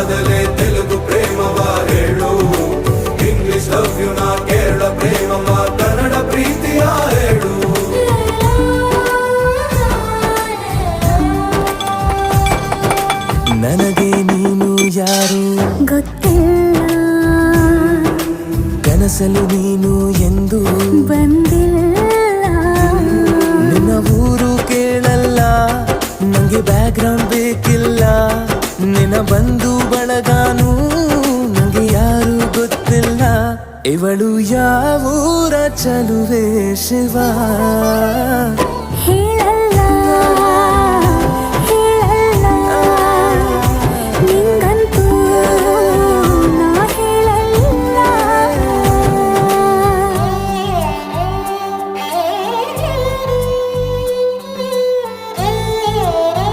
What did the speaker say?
ಕಾದಲೆ ತೆಲುಗು ಪ್ರೇಮವ ಹೇಳು, English love you ನಾ ಕೇರಳ ಪ್ರೇಮವ ಕನ್ನಡ ಪ್ರೀತಿಯ ಹೇಳು. ನನಗೆ ನೀನು ಯಾರು ಗೊತ್ತಿಲ್ಲ, ಕನಸಲು ನೀನು ಎಂದು ಬಂದಿಲ್ಲ. ನಿನ್ನ ಊರು ಕೇಳಲ್ಲ, ನಂಗೆ ಬ್ಯಾಕ್ ಗ್ರೌಂಡ್ ಬೇಕಿಲ್ಲ. ನಿನ್ನ ಬಂಧು ಬಳಗಾನು ನಂಗೆ ಯಾರು ಗೊತ್ತಿಲ್ಲ. ಇವಳು ಯಾವೂರ ಚಲುವೆ ಶಿವ.